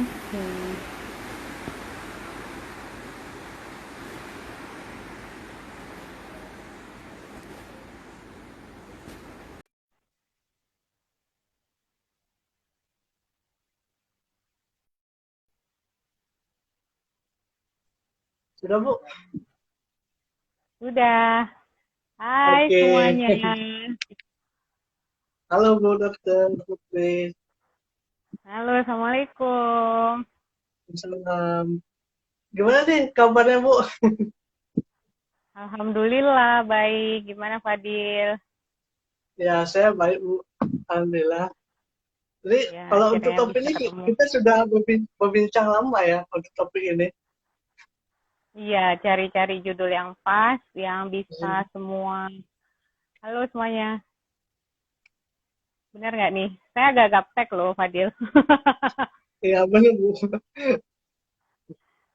Oke. Sudah, Bu? Udah. Hai Oke. semuanya. Halo, Bu Dokter Putri. Halo, Assalamualaikum. Salam. Gimana nih kabarnya, Bu? Alhamdulillah, baik. Gimana, Fadil? Ya, saya baik, Bu. Alhamdulillah. Jadi, Ya, kalau untuk akhirnya topik bisa ini, ketemu. kita sudah berbincang lama ya untuk topik ini. Iya, cari-cari judul yang pas, yang bisa Hmm. semua. Halo semuanya. Benar nggak nih? Saya agak gaptek loh, Fadil. Ya, benar, Bu.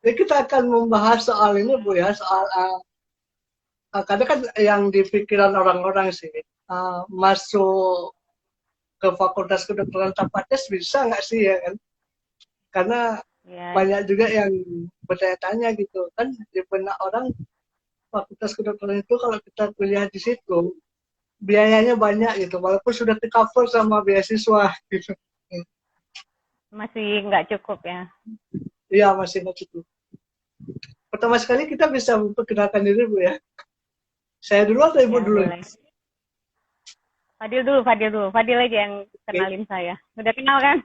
Jadi, kita akan membahas soal ini, Bu, ya. Soal, kadang kan yang di pikiran orang-orang sih, masuk ke fakultas kedokteran tanpa tes bisa nggak sih, ya kan? Karena Ya, banyak juga yang bertanya-tanya gitu kan di benak orang fakultas kedokteran itu kalau kita kuliah di situ biayanya banyak gitu walaupun sudah di cover sama beasiswa gitu. masih nggak cukup ya. Iya masih nggak cukup. Pertama sekali kita bisa memperkenalkan diri Bu ya. Saya dulu atau Ibu Ya, dulu? boleh. Fadil dulu, Fadil dulu. Fadil aja yang Oke. kenalin saya. Udah kenal kan?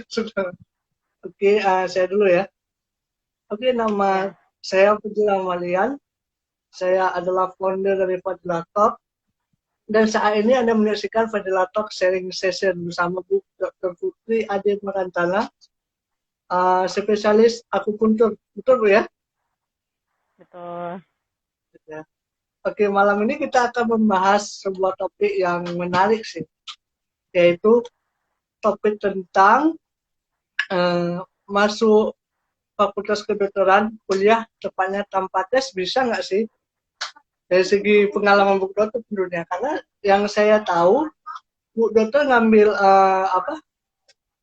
Sudah. Oke, saya dulu ya. Oke, nama Ya. saya Fadil Amalian. Saya adalah founder dari Fadila Talk. Dan saat ini Anda menyaksikan Fadila Talk sharing session bersama Bu Dr. Putri Ade Marantana, spesialis akupuntur. Betul Bu ya? Betul. Ya. Oke, malam ini kita akan membahas sebuah topik yang menarik sih, yaitu topik tentang masuk fakultas kedokteran kuliah tepatnya tanpa tes bisa nggak sih? Dari segi pengalaman Bu Dokter tentunya, karena yang saya tahu Bu Dokter ngambil apa?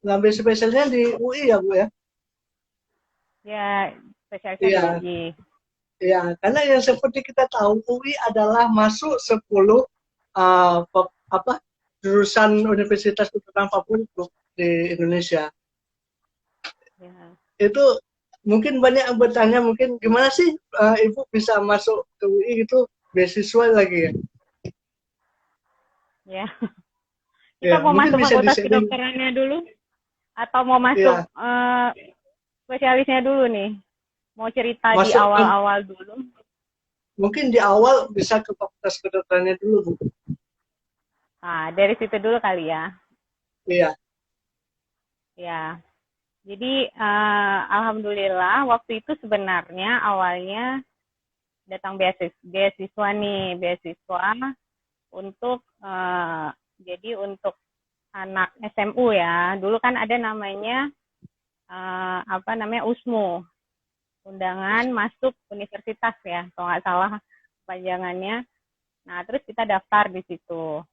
Ngambil spesialnya di UI ya Bu ya? Ya, spesialisnya di Iya, UI. iya. Karena yang seperti kita tahu UI adalah masuk 10 apa jurusan universitas kedokteran favorit di Indonesia. Ya. Itu mungkin banyak yang bertanya mungkin gimana sih ibu bisa masuk ke UI gitu beasiswa lagi ya. Ya. Kita Ya mau mungkin masuk bisa di fakultas sharing. kedokterannya dulu atau mau masuk Ya spesialisnya dulu nih? Mau cerita di masuk ke, awal-awal dulu? mungkin di awal bisa ke fakultas kedokterannya dulu bu. Nah, dari situ dulu kali ya. Iya. Ya. Jadi, alhamdulillah waktu itu sebenarnya awalnya datang beasiswa nih, beasiswa untuk jadi untuk anak SMU ya. Dulu kan ada namanya apa namanya USMU, undangan masuk universitas ya, kalau nggak salah panjangannya. Nah, terus kita daftar di situ.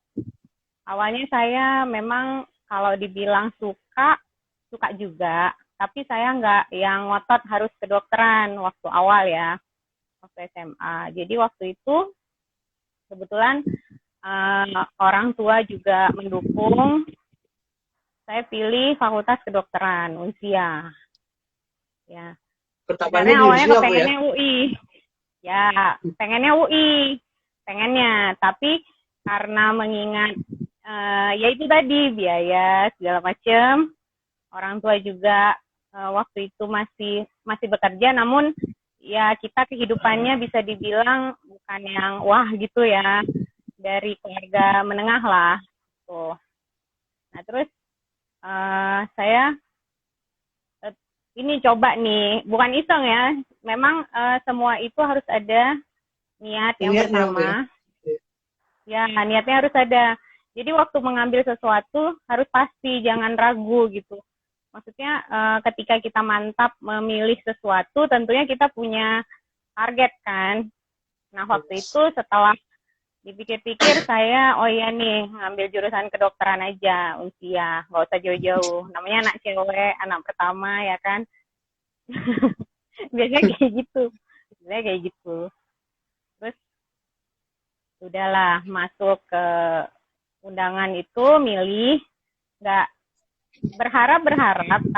Awalnya saya memang kalau dibilang suka, suka juga. Tapi saya nggak yang ngotot harus kedokteran waktu awal ya, waktu SMA. Jadi waktu itu kebetulan orang tua juga mendukung saya pilih Fakultas Kedokteran Unsia. Ya, Pertamanya sebenarnya di awalnya Rusia bu ya. kepengennya UI. Ya, pengennya UI, pengennya. Tapi karena mengingat ya itu tadi biaya segala macam, orang tua juga waktu itu masih masih bekerja, namun ya kita kehidupannya bisa dibilang bukan yang wah gitu ya, dari keluarga menengah lah. Tuh. Nah terus saya ini coba nih, bukan iseng ya, memang semua itu harus ada niat yang Niatnya bu ya. pertama. Ya, niatnya harus ada. Jadi waktu mengambil sesuatu harus pasti, jangan ragu gitu. Maksudnya ketika kita mantap memilih sesuatu, tentunya kita punya target kan. Nah waktu itu setelah Dipikir-pikir saya, oh iya nih, ngambil jurusan kedokteran aja, Unsia, nggak usah jauh-jauh. Namanya anak cewek, anak pertama ya kan. Biasanya kayak gitu. Biasanya kayak gitu. Terus udahlah masuk ke undangan itu, milih, nggak berharap,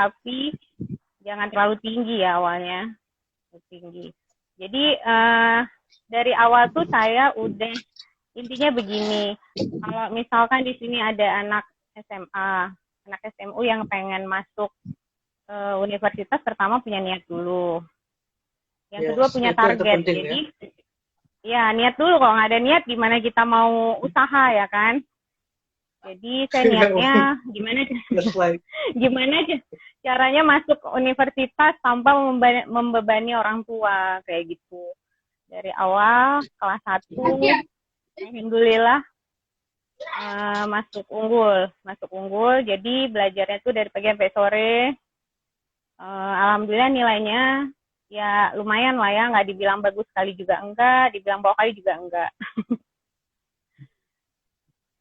tapi jangan terlalu tinggi ya awalnya. Tinggi. Jadi dari awal tuh saya udah intinya begini, kalau misalkan di sini ada anak SMA, anak SMU yang pengen masuk universitas, pertama punya niat dulu. Yang kedua punya target. Jadi ya niat dulu, kalau nggak ada niat gimana kita mau usaha ya kan. Jadi saya niatnya gimana caranya masuk universitas tanpa membebani orang tua kayak gitu. Dari awal kelas 1 alhamdulillah masuk unggul. Jadi belajarnya tuh dari pagi sampai sore. Alhamdulillah nilainya ya lumayan lah ya, nggak dibilang bagus sekali juga enggak, dibilang bawah kali juga enggak.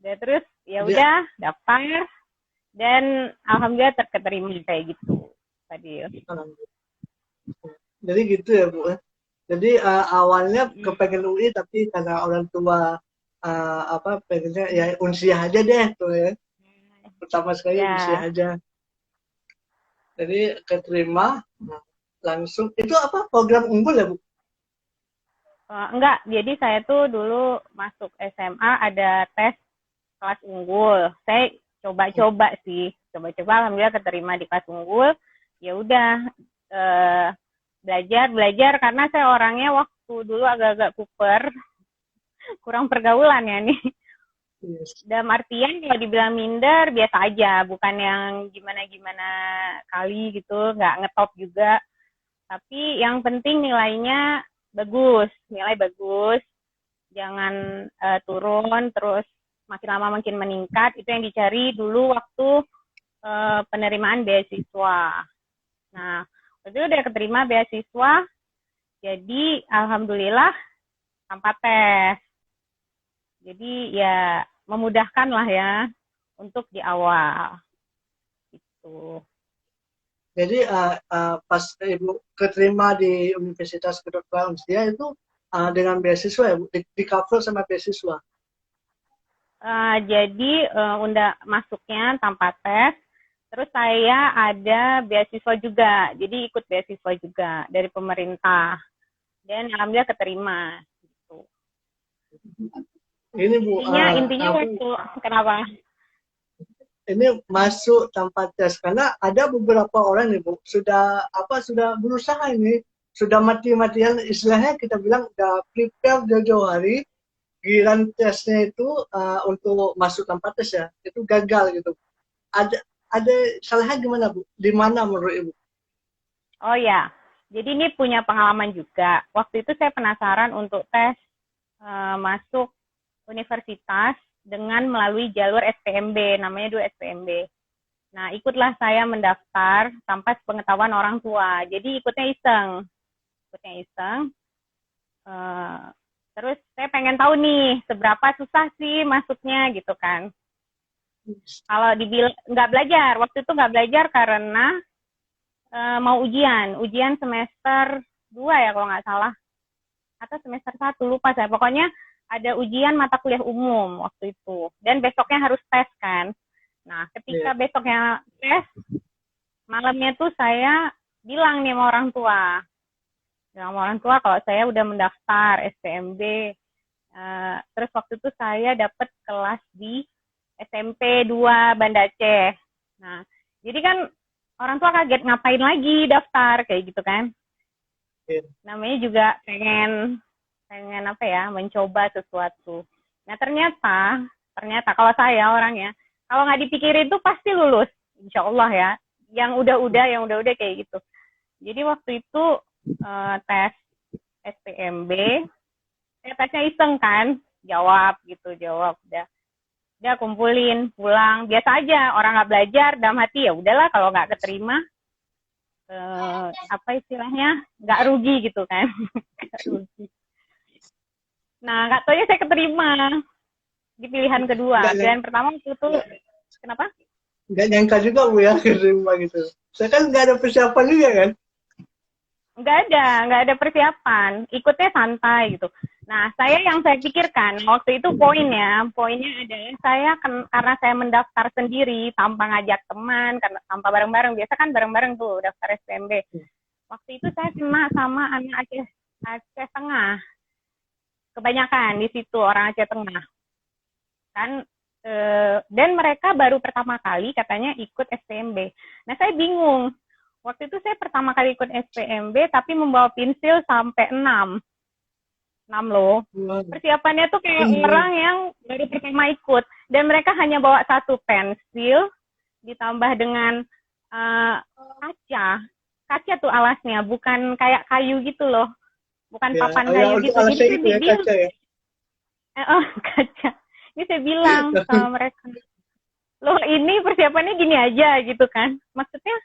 Dan terus ya udah daftar dan alhamdulillah terketerima kayak gitu tadi. Jadi gitu ya Bu. Jadi awalnya kepengen UI tapi karena orang tua pengennya ya Unsia aja deh tuh ya. Pertama sekali Unsia aja. Jadi keterima langsung. Itu apa program unggul ya Bu? Enggak, jadi saya tuh dulu masuk SMA ada tes kelas unggul. Saya coba-coba alhamdulillah keterima di kelas unggul. Ya udah belajar karena saya orangnya waktu dulu agak-agak kuper, kurang pergaulan ya nih. Dalam artian kalau dibilang minder biasa aja, bukan yang gimana-gimana kali gitu, nggak ngetop juga. Tapi yang penting nilai bagus, jangan turun, terus makin lama makin meningkat. Itu yang dicari dulu waktu penerimaan beasiswa. Nah, itu udah keterima beasiswa, jadi alhamdulillah tanpa tes. Jadi ya memudahkan lah ya untuk di awal. Gitu. Jadi pas Ibu keterima di Universitas Kedokteran Unsia itu dengan beasiswa ya Bu? Di cover sama beasiswa? Jadi masuknya tanpa tes. Terus saya ada beasiswa juga, jadi ikut beasiswa juga dari pemerintah. Dan alhamdulillah keterima. Gitu. Ini Bu. Intinya waktu kenapa? Ini masuk tanpa tes karena ada beberapa orang nih Bu sudah berusaha ini, sudah mati-matian, istilahnya kita bilang udah prepare jauh-jauh hari, giliran tesnya itu untuk masuk tanpa tes ya, itu gagal gitu. Ada salahnya gimana Bu? Di mana menurut Ibu? Oh ya, jadi ini punya pengalaman juga. Waktu itu saya penasaran untuk tes masuk universitas dengan melalui jalur SPMB, namanya dulu SPMB. Nah, ikutlah saya mendaftar tanpa sepengetahuan orang tua. Jadi ikutnya iseng. Terus saya pengen tahu nih, seberapa susah sih masuknya gitu kan. Kalau dibilang nggak belajar, waktu itu nggak belajar karena mau ujian semester 2 ya kalau nggak salah. Atau semester 1, lupa saya. Pokoknya ada ujian mata kuliah umum waktu itu. Dan besoknya harus tes kan. Nah, ketika besoknya tes, malamnya tuh saya bilang nih sama orang tua. Kalau saya udah mendaftar SPMB. Terus waktu itu saya dapat kelas di SMP 2 Banda Aceh. Nah, jadi kan orang tua kaget, ngapain lagi daftar kayak gitu kan. Namanya juga pengen mencoba sesuatu. Nah ternyata kalau saya orangnya, kalau nggak dipikirin tuh pasti lulus, insya Allah ya. Yang udah kayak gitu. Jadi waktu itu tes SPMB, saya tesnya iseng kan, jawab udah kumpulin, pulang, biasa aja, orang nggak belajar, dalam hati ya udahlah kalau nggak keterima, istilahnya nggak rugi gitu kan. Nggak rugi. Nah, nggak taunya saya keterima di pilihan kedua. Nggak Pilihan pertama itu kenapa? nggak nyangka juga Bu ya keterima gitu. Saya kan nggak ada persiapan juga kan. Nggak ada persiapan. Ikutnya santai gitu. Nah, yang saya pikirkan waktu itu poinnya adalah karena saya mendaftar sendiri tanpa ngajak teman, karena tanpa bareng-bareng. Biasa kan bareng-bareng tuh daftar SPMB. Waktu itu saya kena sama anak Aceh Tengah. Kebanyakan di situ orang Aceh Tengah. Kan dan mereka baru pertama kali katanya ikut SPMB. Nah, saya bingung. Waktu itu saya pertama kali ikut SPMB tapi membawa pensil sampai 6 loh. Persiapannya tuh kayak orang yang baru pertama ikut. Dan mereka hanya bawa satu pensil, ditambah dengan kaca. Kaca tuh alasnya, bukan kayak kayu gitu loh. Bukan papan kayu gitu. Jadi saya itu ya, kaca ya. Kaca. Ini saya bilang sama mereka, loh ini persiapannya gini aja gitu kan. Maksudnya,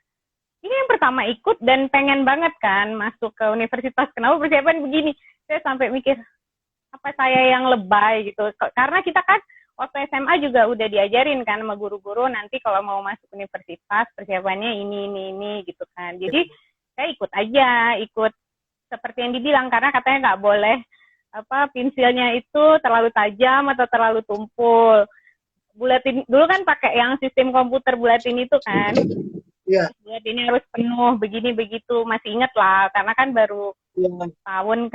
ini yang pertama ikut dan pengen banget kan masuk ke universitas. Kenapa persiapan begini? Saya sampai mikir, apa saya yang lebay gitu. Karena kita kan waktu SMA juga udah diajarin kan sama guru-guru nanti kalau mau masuk universitas persiapannya ini gitu kan. Jadi saya ikut seperti yang dibilang karena katanya nggak boleh pensilnya itu terlalu tajam atau terlalu tumpul. Bulatin dulu kan pakai yang sistem komputer bulatin itu kan. Iya. Bulatinnya harus penuh begini begitu, masih inget lah karena kan baru setahun,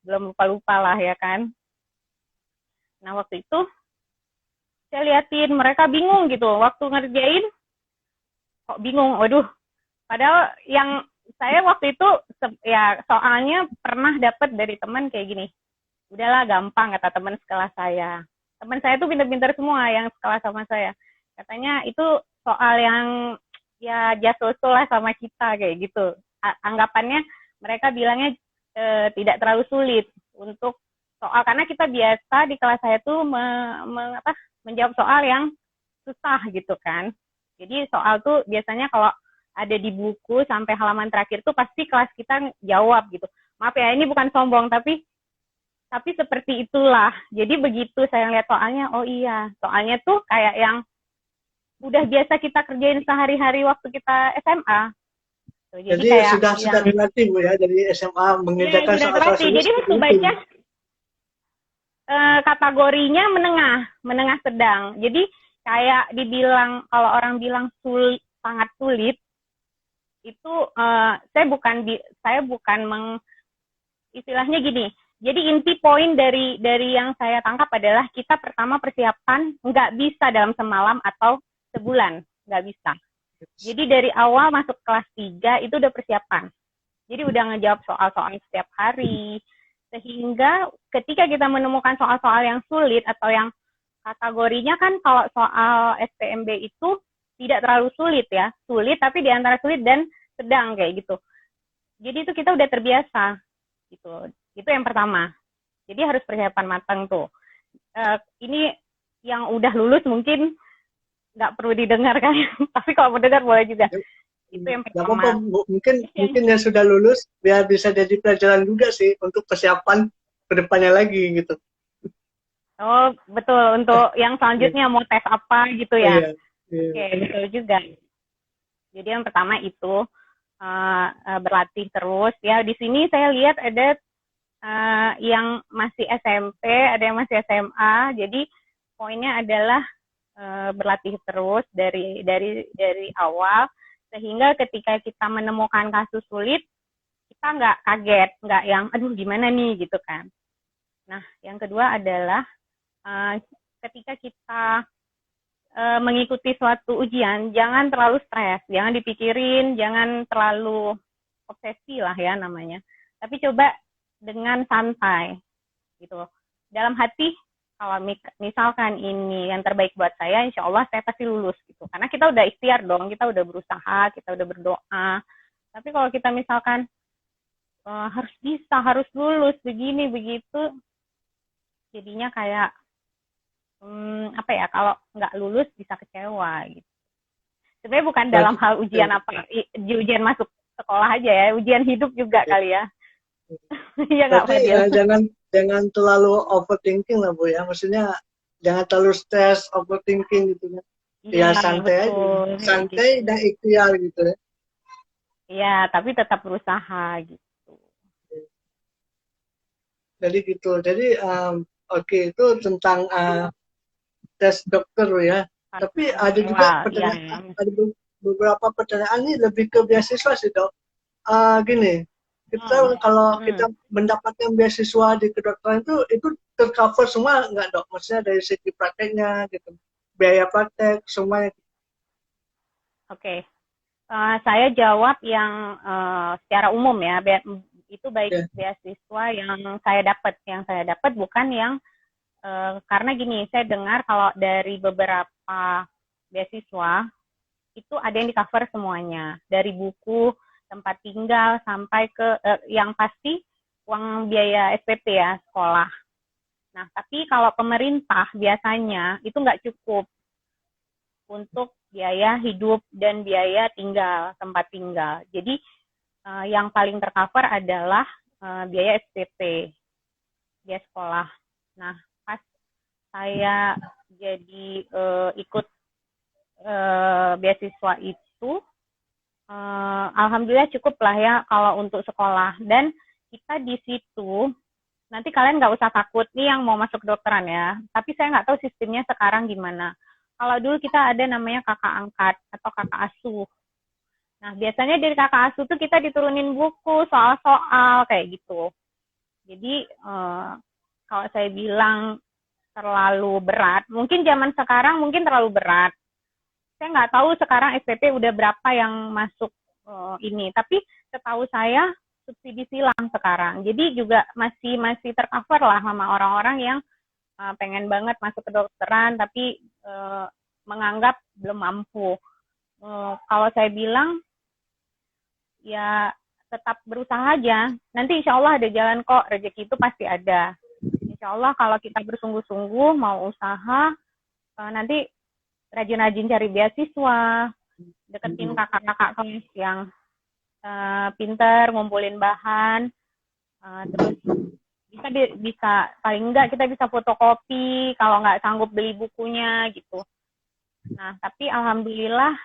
belum lupa lah ya kan. Nah waktu itu saya liatin mereka bingung gitu waktu ngerjain, kok bingung, waduh. Padahal yang saya waktu itu ya soalnya pernah dapat dari teman kayak gini, udahlah gampang kata teman sekelas saya. Teman saya tuh pintar-pintar semua yang sekelas sama saya. Katanya itu soal yang ya jaso-so lah sama kita kayak gitu. Anggapannya mereka bilangnya tidak terlalu sulit untuk soal karena kita biasa di kelas saya tuh menjawab soal yang susah gitu kan. Jadi soal tuh biasanya kalau ada di buku sampai halaman terakhir tuh pasti kelas kita jawab gitu. Maaf ya, ini bukan sombong tapi seperti itulah. Jadi begitu saya lihat soalnya, oh iya, soalnya tuh kayak yang udah biasa kita kerjain sehari-hari waktu kita SMA. Tuh, jadi kayak sudah dilatih Bu ya, dari SMA mengerjakan soal-soal sulit. Jadi waktu baca kategorinya menengah sedang. Jadi kayak dibilang kalau orang bilang sangat sulit itu saya bukan istilahnya gini. Jadi inti poin dari yang saya tangkap adalah kita pertama persiapan nggak bisa dalam semalam atau sebulan, nggak bisa. Jadi dari awal masuk kelas 3 itu udah persiapan. Jadi udah ngejawab soal-soal setiap hari. Sehingga ketika kita menemukan soal-soal yang sulit atau yang kategorinya kan kalau soal SPMB itu tidak terlalu sulit ya. Sulit tapi di antara sulit dan sedang kayak gitu. Jadi itu kita udah terbiasa gitu. Itu yang pertama. Jadi harus persiapan matang tuh. Ini yang udah lulus mungkin nggak perlu didengar kan, tapi kalau mau dengar boleh juga. Itu yang pertama. Mungkin yang sudah lulus biar bisa jadi pelajaran juga sih untuk persiapan kedepannya lagi gitu. Oh betul, untuk yang selanjutnya mau tes apa gitu ya. Oke, betul juga. Jadi yang pertama itu berlatih terus ya. Di sini saya lihat ada yang masih SMP, ada yang masih SMA. Jadi poinnya adalah berlatih terus dari awal sehingga ketika kita menemukan kasus sulit kita nggak kaget, nggak yang aduh gimana nih gitu kan. Nah yang kedua adalah ketika kita mengikuti suatu ujian jangan terlalu stres, jangan dipikirin, jangan terlalu obsesi lah ya namanya, tapi coba dengan santai gitu dalam hati. Kalau misalkan ini yang terbaik buat saya, insya Allah saya pasti lulus gitu. Karena kita udah ikhtiar dong, kita udah berusaha, kita udah berdoa. Tapi kalau kita misalkan harus bisa, harus lulus, begini, begitu, jadinya kayak, kalau nggak lulus bisa kecewa gitu. Sebenarnya bukan dalam hal ujian ujian masuk sekolah aja ya, ujian hidup juga kali ya. Iya nggak Fadil? jangan terlalu overthinking lah Bu ya. Maksudnya jangan terlalu stres, overthinking gitu kan. Iya, Ya santai aja, betul kayak santai gitu. dan ikhtiar gitu ya. Iya, tapi tetap berusaha gitu. Jadi gitu. Jadi oke itu tentang tes dokter ya. Tapi Karena ada juga awal, iya. pertanyaan, ada beberapa pertanyaan ini lebih ke beasiswa sih dok. Gini, kita kalau Hmm. kita mendapatkan beasiswa di kedokteran itu tercover semua nggak dok? Maksudnya dari segi prakteknya gitu, biaya praktek semuanya. Oke. Saya jawab yang secara umum ya. Itu baik Ya. beasiswa yang saya dapat. Yang saya dapat bukan yang karena gini, saya dengar kalau dari beberapa beasiswa itu ada yang di cover semuanya, dari buku, tempat tinggal sampai ke yang pasti uang biaya SPP ya sekolah. Nah, tapi kalau pemerintah biasanya itu nggak cukup untuk biaya hidup dan biaya tinggal, tempat tinggal. Jadi yang paling tercover adalah biaya SPP, biaya sekolah. Nah, pas saya jadi ikut beasiswa itu, alhamdulillah cukup lah ya kalau untuk sekolah. Dan kita di situ, nanti kalian nggak usah takut nih yang mau masuk kedokteran ya. Tapi saya nggak tahu sistemnya sekarang gimana. Kalau dulu kita ada namanya kakak angkat atau kakak asuh. Nah, biasanya dari kakak asuh tuh kita diturunin buku, soal-soal kayak gitu. Jadi, kalau saya bilang terlalu berat, mungkin zaman sekarang mungkin terlalu berat. Saya nggak tahu sekarang SPP udah berapa yang masuk ini, tapi setahu saya subsidi silang sekarang. Jadi juga masih masih tercover lah sama orang-orang yang pengen banget masuk kedokteran tapi menganggap belum mampu. Kalau saya bilang ya tetap berusaha aja. Nanti insya Allah ada jalan kok, rezeki itu pasti ada. Insya Allah kalau kita bersungguh-sungguh mau usaha, nanti rajin-rajin cari beasiswa, deketin kakak-kakak kelas yang pinter, ngumpulin bahan, terus bisa paling enggak kita bisa fotokopi kalau nggak sanggup beli bukunya gitu. Nah, tapi alhamdulillah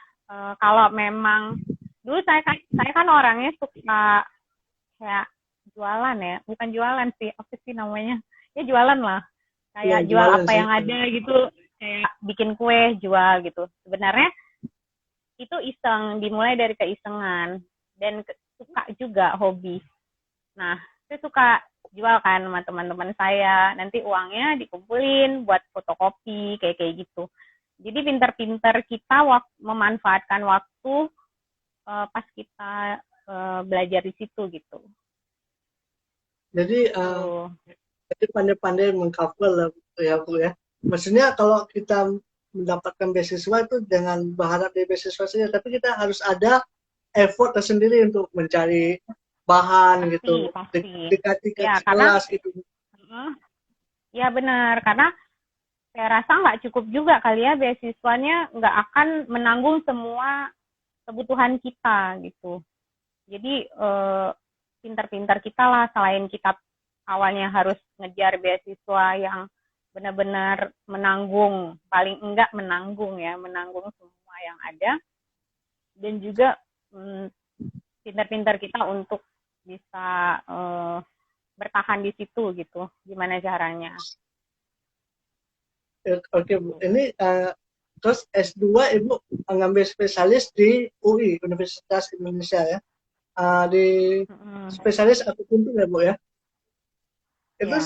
kalau memang dulu saya kan orangnya suka kayak jualan ya, bukan jualan sih, apa sih namanya? Ya jualan lah. Ya, Kayak jual jualan apa sih. yang ada gitu, kayak bikin kue jual gitu. Sebenarnya itu iseng, dimulai dari keisengan dan suka juga hobi. Nah, saya suka jual kan sama teman-teman saya. Nanti uangnya dikumpulin buat fotokopi kayak kayak gitu. Jadi pinter-pinter kita memanfaatkan waktu pas kita belajar di situ gitu. Jadi jadi pandai-pandai mengcover lah ya Bu ya. Maksudnya kalau kita mendapatkan beasiswa itu jangan berharap dari beasiswa saja, tapi kita harus ada effort tersendiri untuk mencari bahan Pasti, gitu, pasti. dekati Ya, karena kelas gitu. ya benar, karena saya rasa nggak cukup juga kali ya beasiswanya nggak akan menanggung semua kebutuhan kita gitu. Jadi pintar-pintar kita lah, selain kita awalnya harus ngejar beasiswa yang benar-benar menanggung, paling enggak menanggung ya, menanggung semua yang ada, dan juga pintar-pintar kita untuk bisa bertahan di situ gitu. Gimana caranya? Oke Bu, ini terus S2 Ibu ngambil spesialis di UI, Universitas Indonesia ya. Di spesialis akupuntur ya Bu ya. Itu Ya.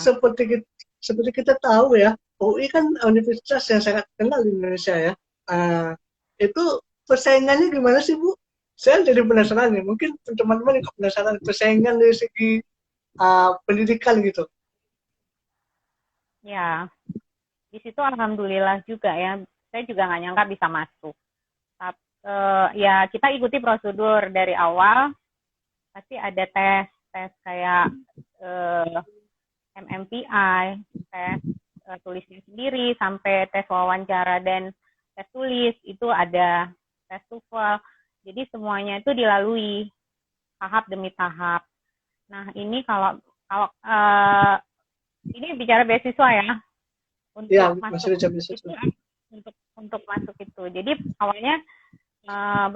seperti kita tahu ya, UI kan universitas yang sangat terkenal di Indonesia ya. Itu persaingannya gimana sih Bu? Saya jadi penasaran nih. Mungkin teman-teman juga penasaran persaingan dari segi pendidikan gitu. Ya, di situ alhamdulillah juga ya. Saya juga nggak nyangka bisa masuk. Tapi ya kita ikuti prosedur dari awal. Pasti ada tes kayak MMPI, tes tulisnya sendiri, sampai tes wawancara dan tes tulis itu ada, tes TOEFL. Jadi semuanya itu dilalui tahap demi tahap. Nah ini kalau ini bicara beasiswa ya, untuk Ya, masuk masih bisa itu, untuk masuk itu. Jadi awalnya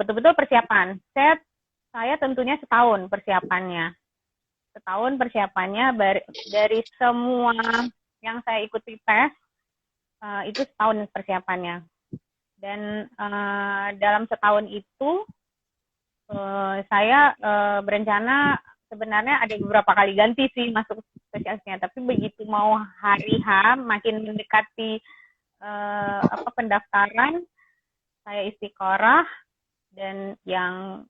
betul-betul persiapan. Saya tentunya setahun persiapannya. Setahun persiapannya dari semua yang saya ikuti tes, itu setahun persiapannya. Dan dalam setahun itu saya berencana, sebenarnya ada beberapa kali ganti sih masuk spesialisnya, tapi begitu mau hari H makin mendekati pendaftaran, saya istiqoroh, dan yang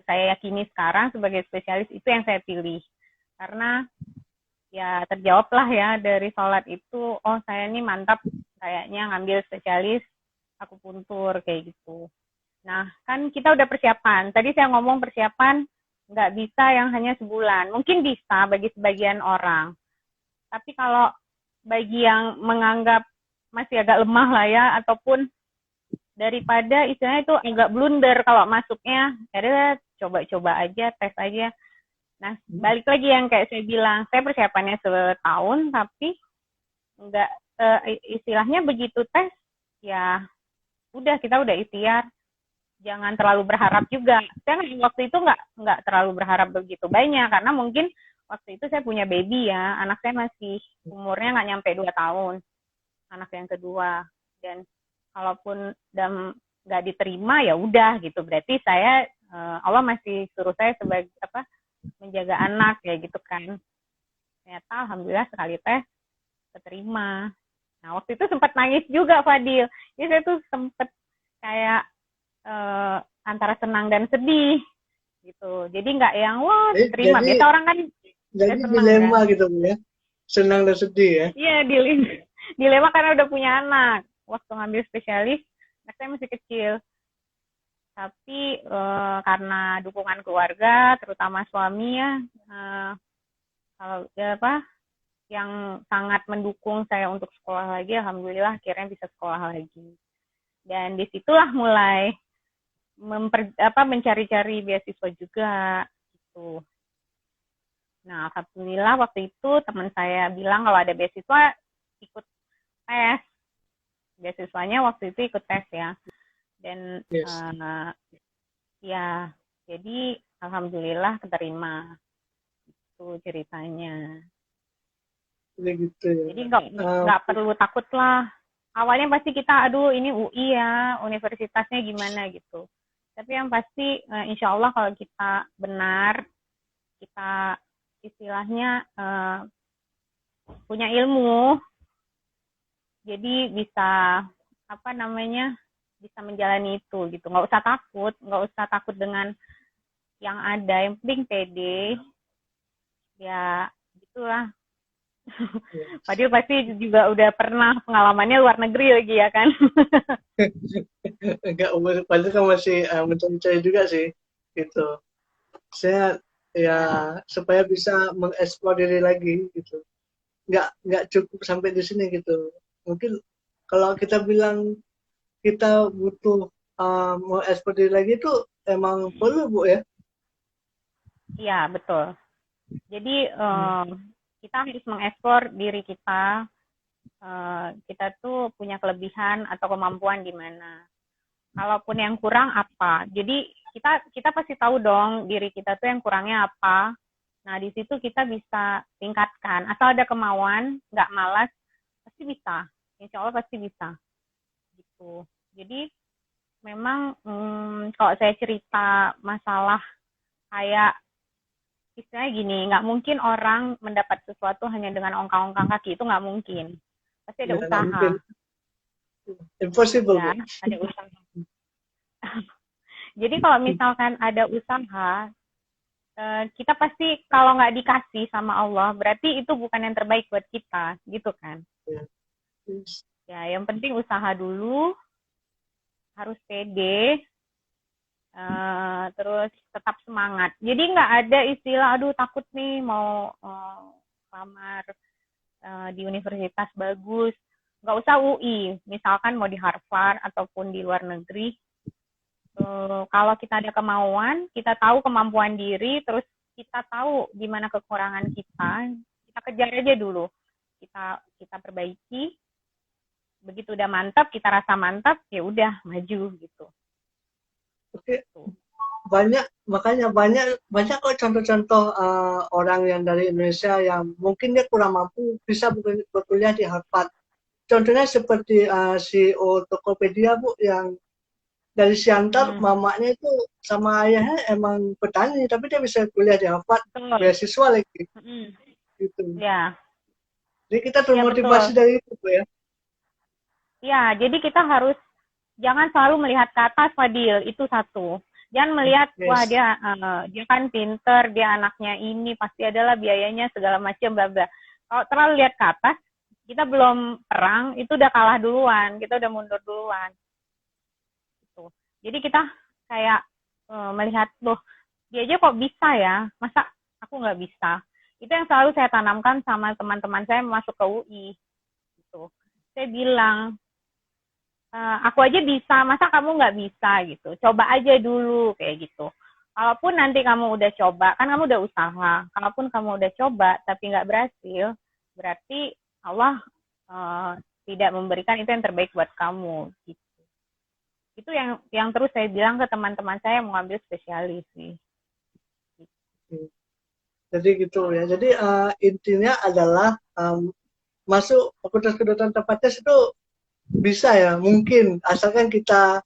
saya yakini sekarang sebagai spesialis itu yang saya pilih, karena ya terjawab lah ya dari sholat itu, oh saya ini mantap kayaknya ngambil spesialis akupuntur kayak gitu. Nah, kan kita udah persiapan. Tadi saya ngomong persiapan nggak bisa yang hanya sebulan. Mungkin bisa bagi sebagian orang. Tapi kalau bagi yang menganggap masih agak lemah lah ya, ataupun daripada istilahnya itu agak blunder kalau masuknya, ya coba-coba aja, tes aja. Nah, balik lagi yang kayak saya bilang, saya persiapannya setahun, tapi nggak, istilahnya begitu tes, ya udah, kita udah ikhtiar. Jangan terlalu berharap juga. Saya waktu itu nggak terlalu berharap begitu banyak, karena mungkin waktu itu saya punya baby ya, anak saya masih umurnya nggak nyampe 2 tahun, anak yang kedua. Dan kalaupun nggak diterima ya udah gitu, berarti saya Allah masih suruh saya sebagai menjaga anak ya gitu kan. Ternyata alhamdulillah sekali tes keterima. Nah waktu itu sempat nangis juga, Fadil. Jadi saya tuh sempat kayak antara senang dan sedih gitu. Jadi nggak yang wah diterima. Biasa orang kan jadi dilema kan? Gitu ya, senang dan sedih ya. Iya, dilema karena udah punya anak. Waktu ngambil spesialis, anak saya masih kecil. Tapi karena dukungan keluarga, terutama suami ya, kalau yang sangat mendukung saya untuk sekolah lagi, alhamdulillah akhirnya bisa sekolah lagi. Dan disitulah mulai mencari-cari beasiswa juga gitu. Nah, alhamdulillah waktu itu teman saya bilang kalau ada beasiswa ikut tes. Beasiswanya waktu itu ikut tes ya. Dan yes. Ya, jadi alhamdulillah keterima. Itu ceritanya. Gitu ya. Jadi nggak perlu takut lah. Awalnya pasti kita, aduh ini UI ya, universitasnya gimana gitu. Tapi yang pasti insya Allah kalau kita benar, kita istilahnya punya ilmu, jadi bisa bisa menjalani itu gitu. Nggak usah takut dengan yang ada. Yang penting pede, ya gitulah. Padahal pasti juga udah pernah pengalamannya luar negeri lagi ya kan? Enggak, padahal kan masih mencari-cari juga sih, gitu. Saya ya supaya bisa mengeksplor diri lagi gitu. Nggak cukup sampai di sini gitu. Mungkin kalau kita bilang kita butuh mengeksplor diri lagi itu emang perlu, Bu ya? Iya, betul. Jadi kita harus mengeksplor diri kita. Kita tuh punya kelebihan atau kemampuan di mana. Kalaupun yang kurang apa. Jadi kita pasti tahu dong diri kita tuh yang kurangnya apa. Nah, di situ kita bisa tingkatkan. Asal ada kemauan, nggak malas, pasti bisa. Insya Allah pasti bisa. Gitu. Jadi memang kalau saya cerita masalah kayak istilahnya gini, nggak mungkin orang mendapat sesuatu hanya dengan ongkang-ongkang kaki, itu nggak mungkin. Pasti ada usaha. Impossible. Ya, ada usaha. Jadi kalau misalkan ada usaha, kita pasti kalau nggak dikasih sama Allah, berarti itu bukan yang terbaik buat kita, gitu kan? Ya, yang penting usaha dulu, harus pede, terus tetap semangat. Jadi nggak ada istilah, aduh takut nih mau lamar di universitas bagus. Nggak usah UI, misalkan mau di Harvard ataupun di luar negeri. Kalau kita ada kemauan, kita tahu kemampuan diri, terus kita tahu di mana kekurangan kita kita kejar aja dulu, kita perbaiki. Begitu udah mantap, kita rasa mantap, ya udah maju gitu. Oke, makanya banyak kok contoh-contoh orang yang dari Indonesia yang mungkin dia kurang mampu bisa berkuliah di Harvard. Contohnya seperti CEO Tokopedia, Bu, yang dari Siantar, mamanya itu sama ayahnya emang petani, tapi dia bisa kuliah di Harvard, beasiswa lagi. Gitu. Ya. Jadi kita termotivasi dari itu, Bu, ya. Ya, jadi kita harus jangan selalu melihat ke atas, Fadil, itu satu. Jangan melihat, wah dia kan pinter, dia anaknya ini, pasti adalah biayanya segala macam, bla bla. Kalau terlalu lihat ke atas, kita belum perang, itu udah kalah duluan, kita udah mundur duluan. Gitu. Jadi kita kayak melihat, loh, dia aja kok bisa ya, masa aku nggak bisa? Itu yang selalu saya tanamkan sama teman-teman saya masuk ke UI. Gitu. Saya bilang, aku aja bisa, masa kamu nggak bisa gitu. Coba aja dulu kayak gitu. Kalaupun nanti kamu udah coba, kan kamu udah usaha. Kalaupun kamu udah coba tapi nggak berhasil, berarti Allah tidak memberikan itu yang terbaik buat kamu. Gitu. Itu yang terus saya bilang ke teman-teman saya yang mau ambil spesialis sih. Gitu. Jadi gitu ya. Jadi intinya adalah masuk fakultas kedokteran tanpa tes itu bisa ya, mungkin asalkan kita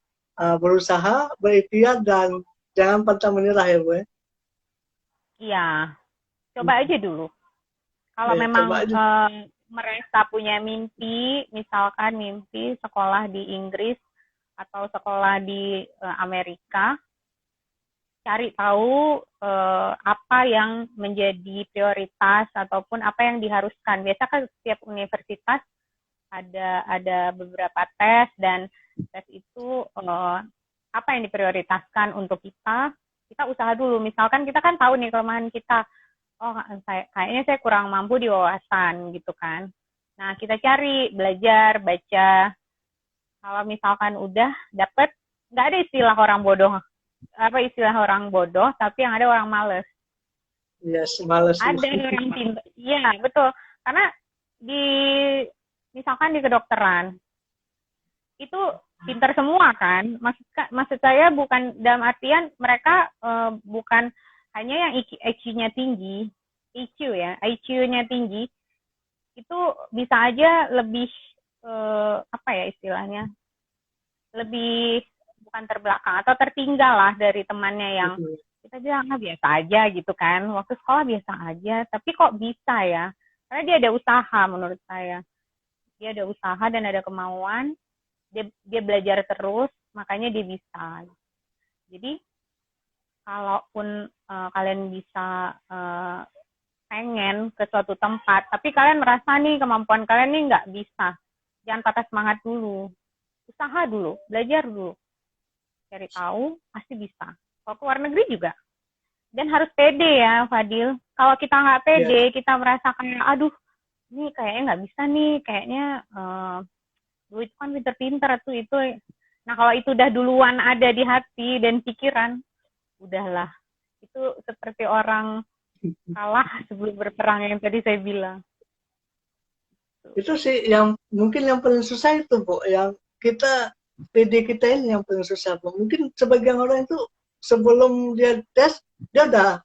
berusaha, berikhtiar, dan jangan pantang menyerah ya, Bu. Iya, coba aja dulu. Kalau memang mereka punya mimpi, misalkan mimpi sekolah di Inggris atau sekolah di Amerika, cari tahu apa yang menjadi prioritas ataupun apa yang diharuskan. Biasa kan setiap universitas ada beberapa tes, dan tes itu apa yang diprioritaskan untuk kita usaha dulu. Misalkan kita kan tahu nih kelemahan kita, kayaknya saya kurang mampu di wawasan gitu kan. Nah, kita cari, belajar, baca. Kalau misalkan udah dapet, nggak ada istilah orang bodoh, tapi yang ada orang males. Yes, males. Ada orang pintar. Iya, betul. Karena misalkan di kedokteran, itu pintar semua kan. Maksud saya bukan dalam artian mereka bukan hanya yang IQ-nya tinggi, IQ-nya tinggi, itu bisa aja lebih apa ya istilahnya, lebih bukan terbelakang atau tertinggal lah dari temannya yang kita bilang biasa aja gitu kan, waktu sekolah biasa aja, tapi kok bisa ya, karena dia ada usaha. Menurut saya dia ada usaha dan ada kemauan, dia belajar terus, makanya dia bisa. Jadi kalaupun kalian bisa pengen ke suatu tempat, tapi kalian merasa nih kemampuan kalian nih nggak bisa, jangan patah semangat dulu, usaha dulu, belajar dulu, cari tahu, pasti bisa. Kalau ke luar negeri juga. Dan harus pede ya, Fadil. Kalau kita nggak pede, kita merasa kayak, aduh, ini kayaknya nggak bisa nih, kayaknya lu itu kan pinter-pinter itu. Nah, kalau itu udah duluan ada di hati dan pikiran, udahlah. Itu seperti orang kalah sebelum berperang yang tadi saya bilang. Itu sih yang mungkin yang paling susah itu, Bu. Yang PD kita ini yang paling susah, Bu. Mungkin sebagian orang itu sebelum dia tes, dia udah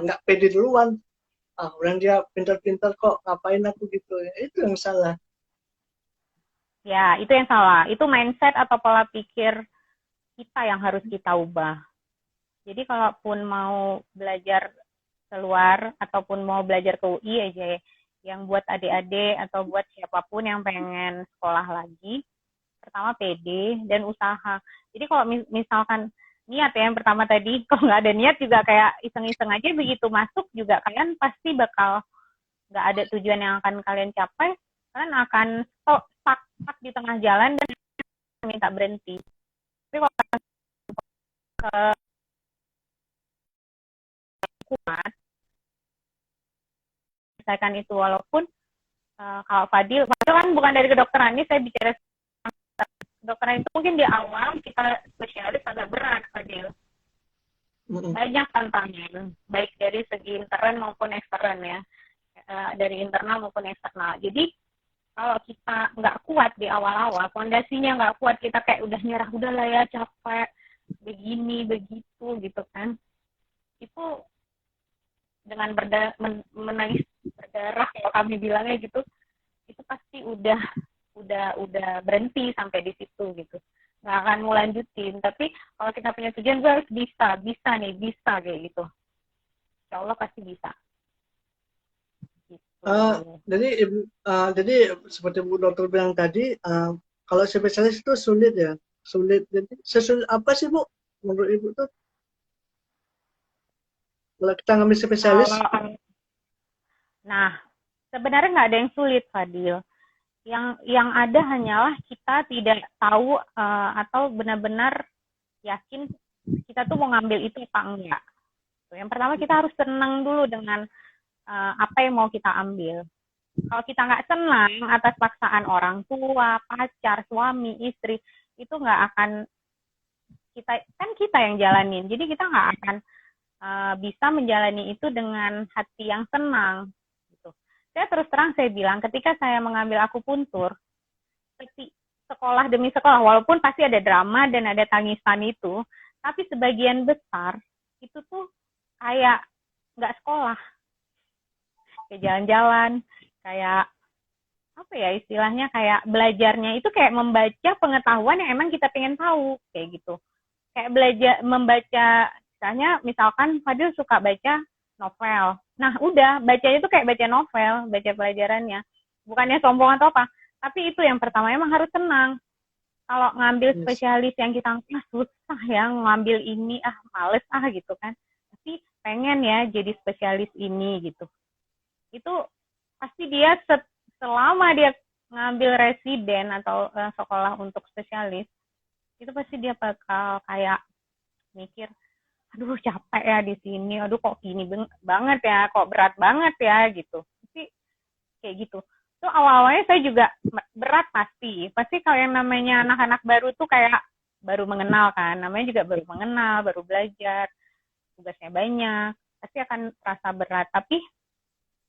nggak pede duluan. Orang dia pintar-pintar kok, ngapain aku gitu ya. Itu yang salah. Ya, itu yang salah. Itu mindset atau pola pikir kita yang harus kita ubah. Jadi kalaupun mau belajar keluar ataupun mau belajar ke UI aja ya, yang buat adik-adik atau buat siapapun yang pengen sekolah lagi, pertama PD dan usaha. Jadi kalau misalkan niat ya yang pertama tadi, kalau nggak ada niat juga kayak iseng-iseng aja, begitu masuk juga kalian pasti bakal nggak ada tujuan yang akan kalian capai, kalian akan stuck di tengah jalan dan minta berhenti. Tapi kalau kuat, misalkan itu walaupun kalau Fadil kan bukan dari kedokteran, ini saya bicara kedokteran itu mungkin di awal kita spesialis agak berat, Fadil. Banyak tantangan, baik dari segi intern maupun ekstern ya. dari internal maupun eksternal. Jadi kalau kita nggak kuat di awal-awal, fondasinya nggak kuat, kita kayak udah nyerah, udahlah ya capek, begini, begitu gitu kan. Itu dengan menangis berdarah kalau kami bilangnya gitu, itu pasti udah berhenti sampai di situ gitu. Nggak akan mau lanjutin. Tapi kalau kita punya tujuan, gue harus bisa kayak gitu. Insya Allah pasti bisa. Gitu. Jadi seperti Bu Dokter bilang tadi, kalau spesialis itu sulit ya, sulit. Jadi sesulit apa sih Bu menurut Ibu tuh? Kalau kita ngambil spesialis? Nah, sebenarnya nggak ada yang sulit, Fadil. Yang ada hanyalah kita tidak tahu atau benar-benar yakin kita tuh mau ngambil itu apa enggak. Yang pertama kita harus senang dulu dengan apa yang mau kita ambil. Kalau kita nggak senang atas paksaan orang tua, pacar, suami, istri, itu nggak akan kita yang jalanin. Jadi kita nggak akan bisa menjalani itu dengan hati yang senang. Gitu. Saya terus terang saya bilang, ketika saya mengambil akupuntur, sekolah demi sekolah, walaupun pasti ada drama dan ada tangisan itu, tapi sebagian besar itu tuh kayak nggak sekolah, kayak jalan-jalan, kayak apa ya istilahnya, kayak belajarnya itu kayak membaca pengetahuan yang emang kita pengen tahu, kayak gitu. Kayak belajar membaca, misalkan Fadil suka baca novel. Nah, udah bacanya itu kayak baca novel, baca pelajarannya. Bukannya sombong atau apa, tapi itu yang pertama emang harus tenang. Kalau ngambil spesialis yang kita susah ya, ngambil ini males gitu kan. Tapi pengen ya jadi spesialis ini gitu. Itu pasti dia selama dia ngambil residen atau sekolah untuk spesialis, itu pasti dia bakal kayak mikir, aduh capek ya di sini, aduh kok gini banget ya, kok berat banget ya gitu. Pasti kayak gitu. Itu awal-awalnya saya juga berat pasti kalau yang namanya anak-anak baru tuh kayak baru mengenal kan, namanya juga baru mengenal, baru belajar, tugasnya banyak, pasti akan terasa berat. Tapi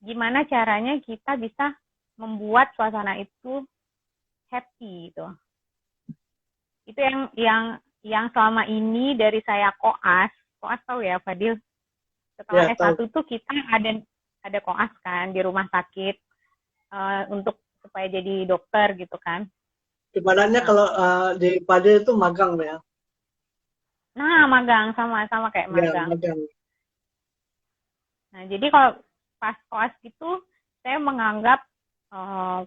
gimana caranya kita bisa membuat suasana itu happy gitu. Itu yang selama ini dari saya koas tahu ya Fadil, setelah S1 tuh kita ada koas kan di rumah sakit untuk supaya jadi dokter gitu kan. Ibaratnya kalau di Pade itu magang ya. Nah, magang sama kayak magang. Ya, magang. Nah, jadi kalau pas koas gitu saya menganggap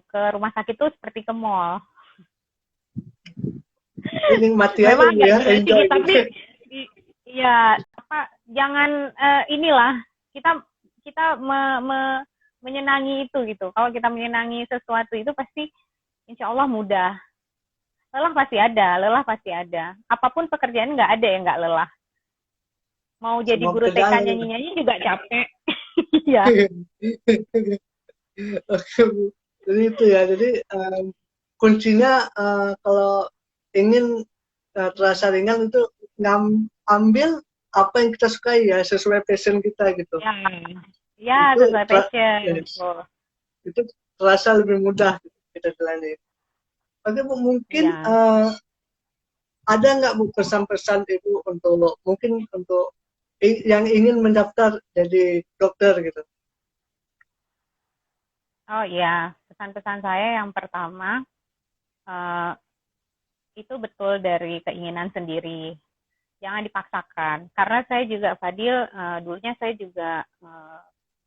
ke rumah sakit itu seperti ke mall. Ini mati aja ya, enjoy. Tapi ya jangan inilah kita menyenangi itu gitu. Kalau kita menyenangi sesuatu itu pasti insya Allah mudah. Lelah pasti ada. Apapun pekerjaan nggak ada yang nggak lelah. Mau jadi guru TK nyanyi-nyanyi juga capek. Iya. Oke Bu. Jadi itu ya. Jadi kuncinya kalau ingin terasa ringan itu ambil apa yang kita sukai ya, sesuai passion kita gitu. Ya sesuai passion. Yes. Itu terasa lebih mudah kita jalani. Oke Bu, mungkin ada nggak Bu pesan-pesan Ibu mungkin untuk yang ingin mendaftar jadi dokter gitu? Oh iya, pesan-pesan saya yang pertama itu betul dari keinginan sendiri. Jangan dipaksakan. Karena saya juga Fadil, dulunya saya juga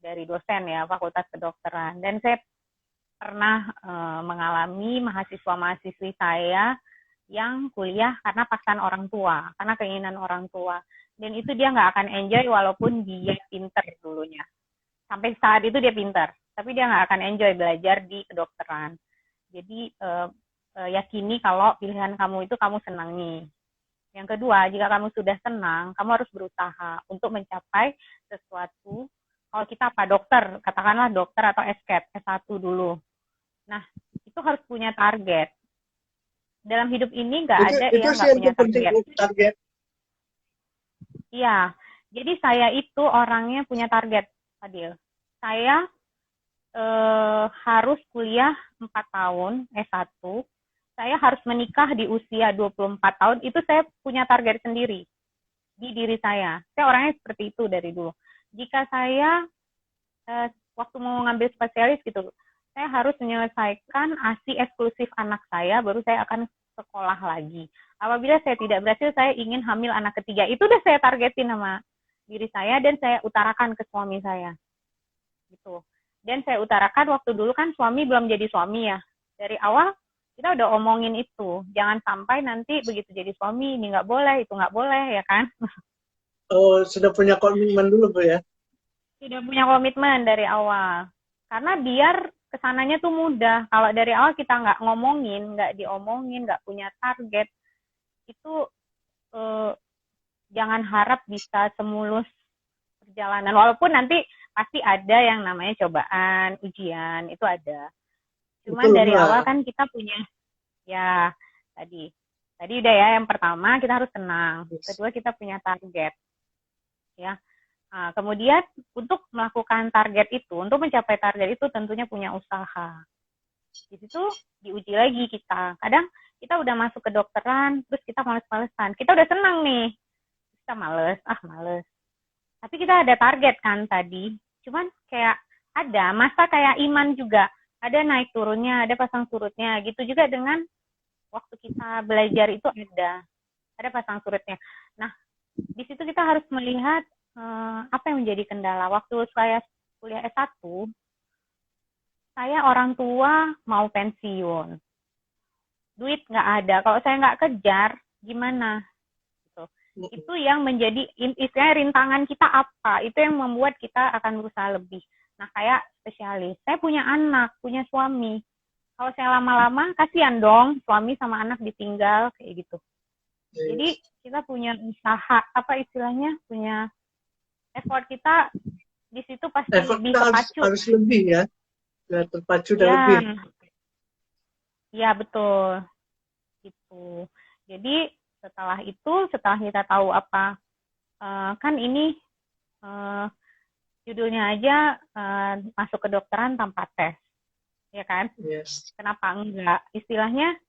dari dosen ya, Fakultas Kedokteran. Dan saya pernah mengalami mahasiswa-mahasiswi saya yang kuliah karena paksaan orang tua, karena keinginan orang tua. Dan itu dia nggak akan enjoy walaupun dia pinter dulunya. Sampai saat itu dia pinter, tapi dia nggak akan enjoy belajar di kedokteran. Jadi yakini kalau pilihan kamu itu kamu senangi. Yang kedua, jika kamu sudah senang, kamu harus berusaha untuk mencapai sesuatu. Kalau kita dokter, katakanlah dokter atau S1 dulu. Nah, itu harus punya target. Dalam hidup ini nggak ada yang nggak punya target. Iya, jadi saya itu orangnya punya target, Fadil. Saya harus kuliah 4 tahun, S1. Saya harus menikah di usia 24 tahun, itu saya punya target sendiri di diri saya. Saya orangnya seperti itu dari dulu. Jika saya waktu mau ngambil spesialis gitu, saya harus menyelesaikan ASI eksklusif anak saya, baru saya akan sekolah lagi. Apabila saya tidak berhasil, saya ingin hamil anak ketiga. Itu udah saya targetin sama diri saya dan saya utarakan ke suami saya. Gitu. Dan saya utarakan waktu dulu kan suami belum jadi suami ya. Dari awal kita udah omongin itu. Jangan sampai nanti begitu jadi suami, ini nggak boleh, itu nggak boleh, ya kan? Oh, sudah punya komitmen dulu, Bu ya? Sudah punya komitmen dari awal. Karena biar kesananya tuh mudah. Kalau dari awal kita nggak ngomongin, nggak diomongin, nggak punya target, itu jangan harap bisa semulus perjalanan. Walaupun nanti pasti ada yang namanya cobaan, ujian, itu ada. Cuman Betul, dari Mbak. awal kan kita punya, ya tadi udah ya, yang pertama kita harus tenang, kedua kita punya target, ya. Nah, kemudian untuk melakukan target itu, untuk mencapai target itu tentunya punya usaha. Di situ diuji lagi kita. Kadang kita udah masuk ke dokteran, terus kita males-malesan. Kita udah senang nih, kita males. Tapi kita ada target kan tadi. Cuman kayak ada masa kayak iman juga. Ada naik turunnya, ada pasang surutnya. Gitu juga dengan waktu kita belajar itu ada pasang surutnya. Nah, di situ kita harus melihat apa yang menjadi kendala. Waktu saya kuliah S1, saya orang tua mau pensiun. Duit nggak ada. Kalau saya nggak kejar, gimana? Gitu. Itu yang menjadi istilahnya rintangan kita apa? Itu yang membuat kita akan berusaha lebih. Nah, kayak spesialis. Saya punya anak, punya suami. Kalau saya lama-lama, kasihan dong suami sama anak ditinggal, kayak gitu. Jadi kita punya usaha, apa istilahnya, punya effort kita di situ pasti Effort lebih kita terpacu. harus lebih ya, biar terpacu dan Ya, lebih. ya betul. Gitu. Jadi setelah itu, setelah kita tahu apa, kan ini judulnya aja masuk ke kedokteran tanpa tes, ya kan? Yes. Kenapa enggak? Istilahnya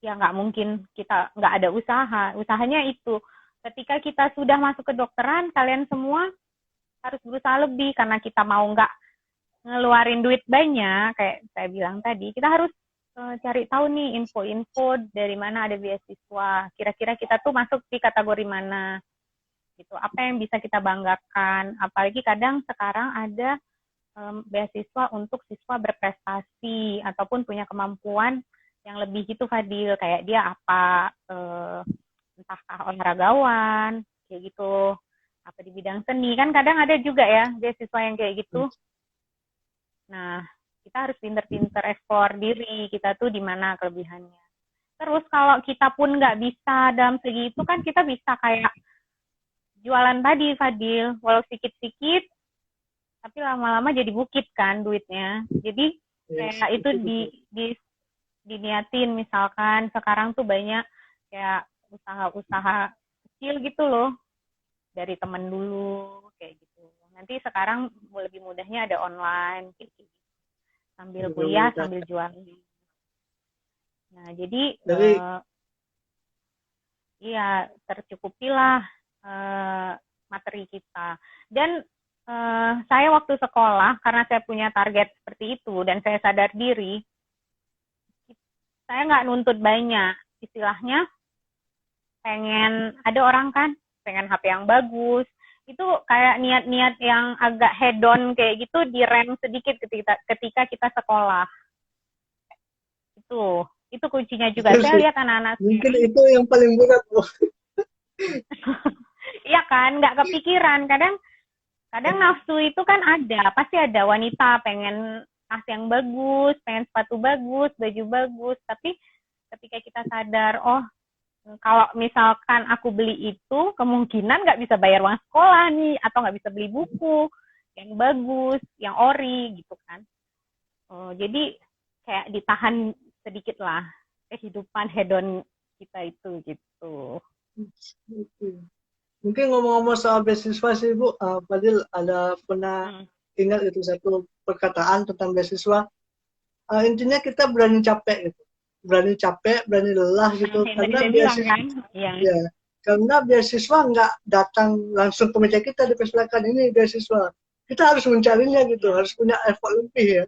ya nggak mungkin kita nggak ada usaha. Usahanya itu ketika kita sudah masuk ke kedokteran, kalian semua harus berusaha lebih karena kita mau nggak ngeluarin duit banyak, kayak saya bilang tadi, kita harus cari tahu nih info-info dari mana ada beasiswa. Kira-kira kita tuh masuk di kategori mana, gitu. Apa yang bisa kita banggakan? Apalagi kadang sekarang ada beasiswa untuk siswa berprestasi ataupun punya kemampuan yang lebih gitu, Fadil. Kayak dia apa, entahkah olahragawan, kayak gitu. Apa di bidang seni, kan kadang ada juga ya beasiswa yang kayak gitu. Nah, kita harus pinter-pinter ekspor diri, kita tuh di mana kelebihannya. Terus kalau kita pun nggak bisa dalam segi itu, kan kita bisa kayak jualan tadi, Fadil. Walau sedikit-sedikit, tapi lama-lama jadi bukit kan duitnya. Jadi kayak itu diniatin, misalkan sekarang tuh banyak kayak usaha-usaha kecil gitu loh, dari temen dulu, kayak gitu. Nanti sekarang lebih mudahnya ada online, kayak gitu. Sambil kuliah, sambil jual. Nah, jadi iya, tercukupilah materi kita. Dan saya waktu sekolah, karena saya punya target seperti itu, dan saya sadar diri, saya nggak nuntut banyak. Istilahnya, ada orang kan, pengen HP yang bagus, itu kayak niat-niat yang agak hedon kayak gitu direm sedikit ketika kita sekolah. Itu kuncinya juga. Saya lihat anak-anak mungkin itu yang paling berat, Bu. Iya kan, nggak kepikiran. Kadang nafsu itu kan ada, pasti ada wanita pengen tas yang bagus, pengen sepatu bagus, baju bagus, tapi ketika kita sadar, oh kalau misalkan aku beli itu, kemungkinan nggak bisa bayar uang sekolah nih, atau nggak bisa beli buku yang bagus, yang ori, gitu kan. Jadi kayak ditahan sedikit lah kehidupan hedon kita itu, gitu. Mungkin ngomong-ngomong soal beasiswa sih, Bu, Fadil ada pernah ingat itu satu perkataan tentang beasiswa. Intinya kita berani capek gitu, berani capek, berani lelah gitu, Yang tadi karena saya bilang beasiswa kan, iya. ya, karena beasiswa nggak datang langsung ke meja kita dipersilakan ini beasiswa. Kita harus mencarinya gitu, Iya. harus punya effort lebih ya,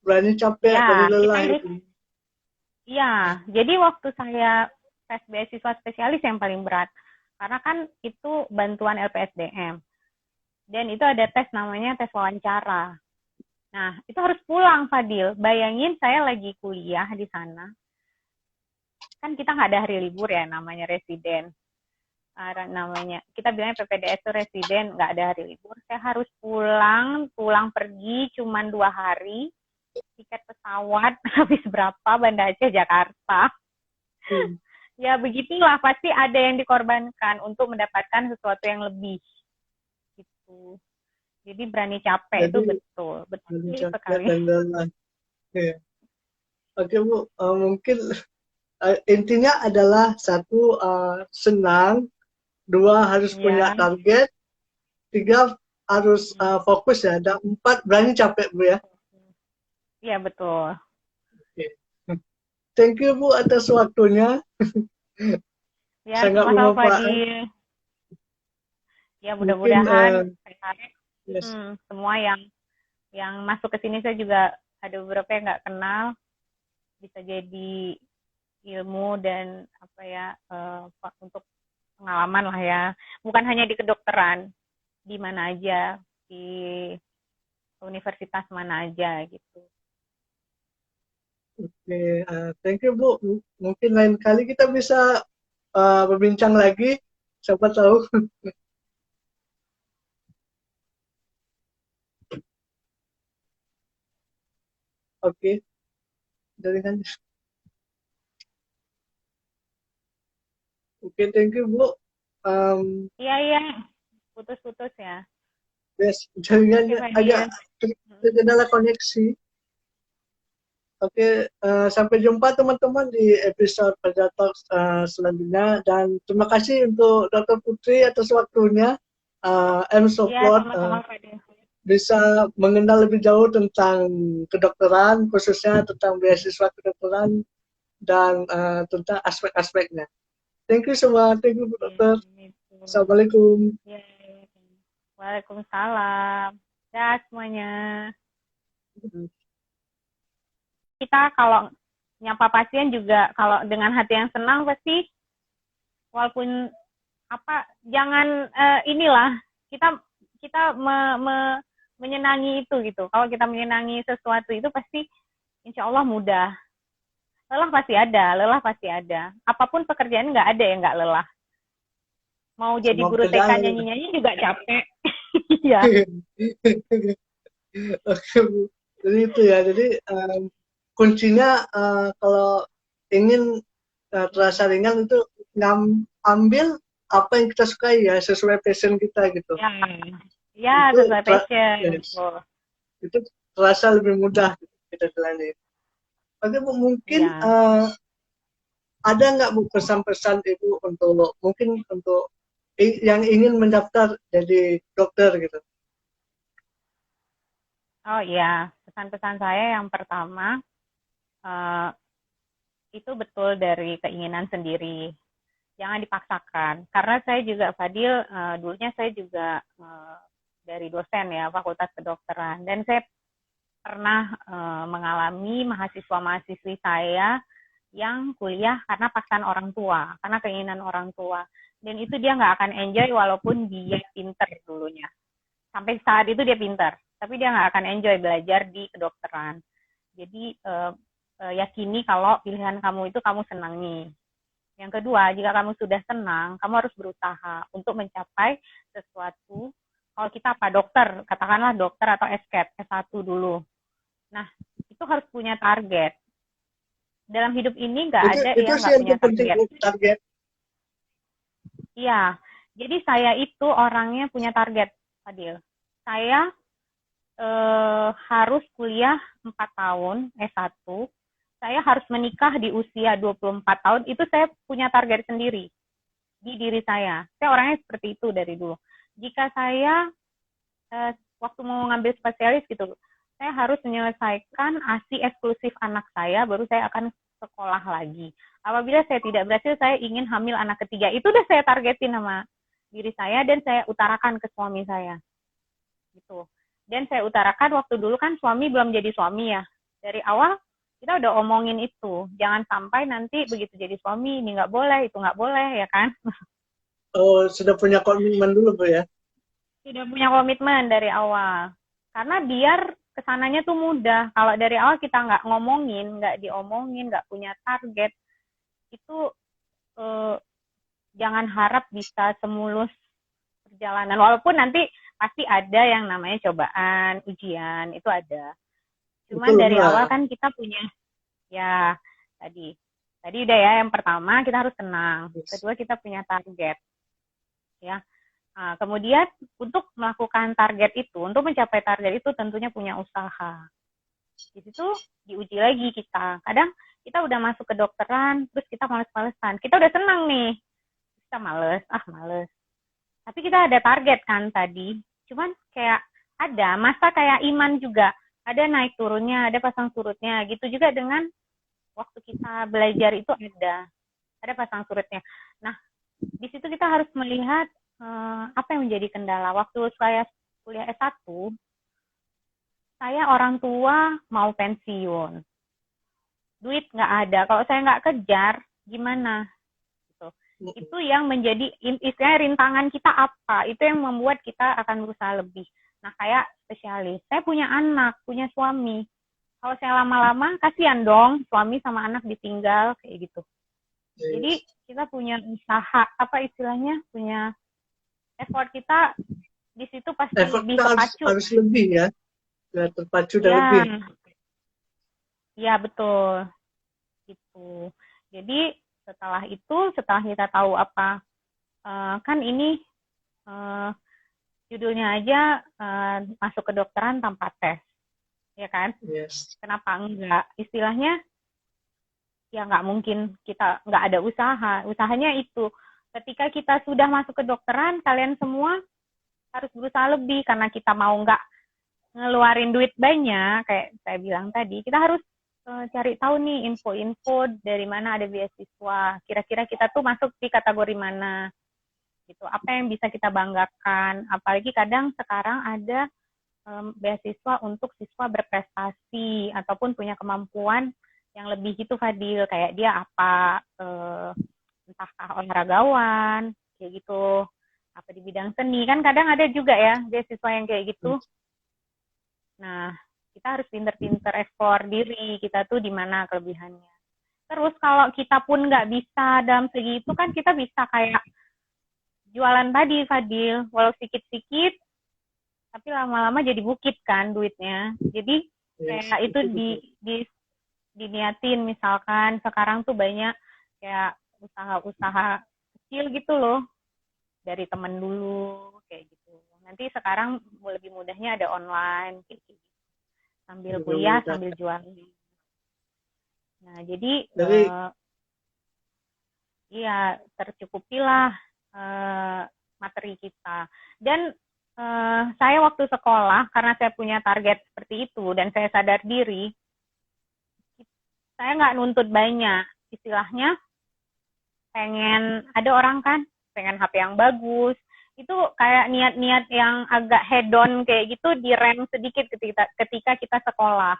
berani capek, berani Iya, kita lelah harus, gitu. iya. Jadi waktu saya tes beasiswa spesialis yang paling berat, karena kan itu bantuan LPSDM. Dan itu ada tes namanya tes wawancara. Nah, itu harus pulang, Fadil. Bayangin saya lagi kuliah di sana. Kan kita nggak ada hari libur ya, namanya residen. Namanya kita bilangnya PPDS itu residen, nggak ada hari libur. Saya harus pulang pergi cuman 2 hari, tiket pesawat habis berapa, Banda Aceh Jakarta. Ya begitulah, pasti ada yang dikorbankan untuk mendapatkan sesuatu yang lebih gitu. Jadi berani capek itu Jadi betul berani capek sekali. dan lelah. Ya. Oke Bu, mungkin intinya adalah satu senang, dua harus punya Ya, target, tiga harus fokus ya, dan empat berani capek Bu ya. iya betul. Oke. Thank you Bu atas waktunya, Ya, sangat sama-sama bermanfaat. Fadil. Ya Mungkin mudah-mudahan saya harap yes. semua yang masuk ke sini saya juga ada beberapa yang nggak kenal, bisa jadi ilmu dan apa ya untuk pengalaman lah ya. Bukan hanya di kedokteran, di mana aja, di universitas mana aja gitu. Oke, thank you Bu. Mungkin lain kali kita bisa berbincang lagi, siapa tahu. Oke, dari kan. Oke, thank you Bu. Iya, iya, putus-putus ya. Yes, Oke, jaringannya Fadil. agak terkendala koneksi. Oke, sampai jumpa teman-teman di episode pada Talks selanjutnya, dan terima kasih untuk Dr. Putri atas waktunya. I'm so Iya, proud sama-sama Fadil. bisa mengenal lebih jauh tentang kedokteran, khususnya tentang beasiswa kedokteran dan tentang aspek-aspeknya. Thank you semua, thank you Bu Iya, Dokter. itu. Assalamualaikum. Iya. Waalaikumsalam. Dah semuanya. Kita kalau nyapa pasien juga kalau dengan hati yang senang pasti, walaupun apa, jangan inilah kita kita menyenangi itu gitu. Kalau kita menyenangi sesuatu itu pasti insya Allah mudah. Lelah pasti ada. Apapun pekerjaan nggak ada yang nggak lelah. Mau jadi Semua guru TK pekerjaan. nyanyi-nyanyi juga capek. Iya. Oke Bu. Jadi itu ya. Jadi kuncinya kalau ingin terasa ringan itu ambil apa yang kita sukai ya, sesuai passion kita gitu. Ya, ya Itu sesuai passion. yes, itu terasa lebih mudah kita jalani. Oke Bu, mungkin Iya. ada nggak Bu pesan-pesan Ibu untuk mungkin untuk yang ingin mendaftar jadi dokter gitu? Oh iya, pesan-pesan saya yang pertama, uh, itu betul dari keinginan sendiri. Jangan dipaksakan. Karena saya juga, Fadil, dulunya saya juga dari dosen ya, Fakultas Kedokteran. Dan saya pernah mengalami mahasiswa-mahasiswi saya yang kuliah karena paksaan orang tua, karena keinginan orang tua. Dan itu dia nggak akan enjoy walaupun dia pinter dulunya. Sampai saat itu dia pinter, tapi dia nggak akan enjoy belajar di kedokteran. Jadi yakini kalau pilihan kamu itu kamu senangi. Yang kedua, jika kamu sudah senang, kamu harus berusaha untuk mencapai sesuatu. Kalau kita apa, dokter, katakanlah dokter atau SCAT, S1 dulu. Nah, itu harus punya target. Dalam hidup ini nggak ada Itu yang sih nggak yang punya penting target. Bu, target. Iya, jadi saya itu orangnya punya target, Fadil. Saya harus kuliah 4 tahun, S1. Saya harus menikah di usia 24 tahun, itu saya punya target sendiri di diri saya. Saya orangnya seperti itu dari dulu. Jika saya waktu mau ngambil spesialis gitu, saya harus menyelesaikan ASI eksklusif anak saya, baru saya akan sekolah lagi. Apabila saya tidak berhasil, saya ingin hamil anak ketiga. Itu udah saya targetin sama diri saya dan saya utarakan ke suami saya. Gitu. Dan saya utarakan waktu dulu kan suami belum jadi suami ya. Dari awal kita udah omongin itu. Jangan sampai nanti begitu jadi suami, ini nggak boleh, itu nggak boleh, ya kan? Oh, sudah punya komitmen dulu, Bu ya? Sudah punya komitmen dari awal. Karena biar kesananya tuh mudah. Kalau dari awal kita nggak ngomongin, nggak diomongin, nggak punya target, itu jangan harap bisa semulus perjalanan. Walaupun nanti pasti ada yang namanya cobaan, ujian, itu ada. Cuman Betul, dari Mbak. awal kan kita punya, ya tadi udah ya, yang pertama kita harus tenang. Kedua kita punya target. Ya. Nah, kemudian untuk melakukan target itu, untuk mencapai target itu tentunya punya usaha. Di situ diuji lagi kita. Kadang kita udah masuk ke dokteran, terus kita males-malesan. Kita udah senang nih, kita males. Tapi kita ada target kan tadi. Cuman kayak ada masa kayak iman juga. Ada naik turunnya, ada pasang surutnya. Gitu juga dengan waktu kita belajar itu ada pasang surutnya. Nah, di situ kita harus melihat apa yang menjadi kendala. Waktu saya kuliah S1, saya orang tua mau pensiun. Duit nggak ada. Kalau saya nggak kejar, gimana? Gitu. Itu yang menjadi, istilahnya rintangan kita apa? Itu yang membuat kita akan berusaha lebih. Nah, kayak spesialis. Saya punya anak, punya suami. Kalau saya lama-lama, kasihan dong suami sama anak ditinggal, kayak gitu. Jadi, kita punya usaha, apa istilahnya, punya effort kita di situ pasti effort lebih kita terpacu. harus lebih ya, terpacu dan lebih. Ya, betul. Gitu. Jadi, setelah kita tahu apa, kan ini judulnya aja masuk ke kedokteran tanpa tes, ya kan? Yes. Kenapa enggak? Istilahnya, ya nggak mungkin kita nggak ada usaha. Usahanya itu, ketika kita sudah masuk ke kedokteran, kalian semua harus berusaha lebih, karena kita mau nggak ngeluarin duit banyak, kayak saya bilang tadi, kita harus cari tahu nih info-info dari mana ada beasiswa. Kira-kira kita tuh masuk di kategori mana? Gitu. Apa yang bisa kita banggakan? Apalagi kadang sekarang ada beasiswa untuk siswa berprestasi ataupun punya kemampuan yang lebih gitu, Fadil. Kayak dia apa, entahkah olahragawan, kayak gitu, apa di bidang seni. Kan kadang ada juga ya beasiswa yang kayak gitu. Nah, kita harus pinter-pinter ekspor diri, kita tuh di mana kelebihannya. Terus kalau kita pun nggak bisa dalam segi itu, kan kita bisa kayak jualan tadi, Fadil, walau sedikit-sedikit, tapi lama-lama jadi bukit kan duitnya. Jadi kayak itu diniatin, misalkan sekarang tuh banyak kayak usaha-usaha kecil gitu loh, dari temen dulu, kayak gitu. Nanti sekarang lebih mudahnya ada online, kayak gitu. Sambil kuliah, sambil jualan. Nah, jadi iya, tercukupilah materi kita. Dan saya waktu sekolah, karena saya punya target seperti itu, dan saya sadar diri, saya nggak nuntut banyak. Istilahnya, pengen, ada orang kan, pengen HP yang bagus, itu kayak niat-niat yang agak hedon kayak gitu, direm sedikit ketika kita sekolah.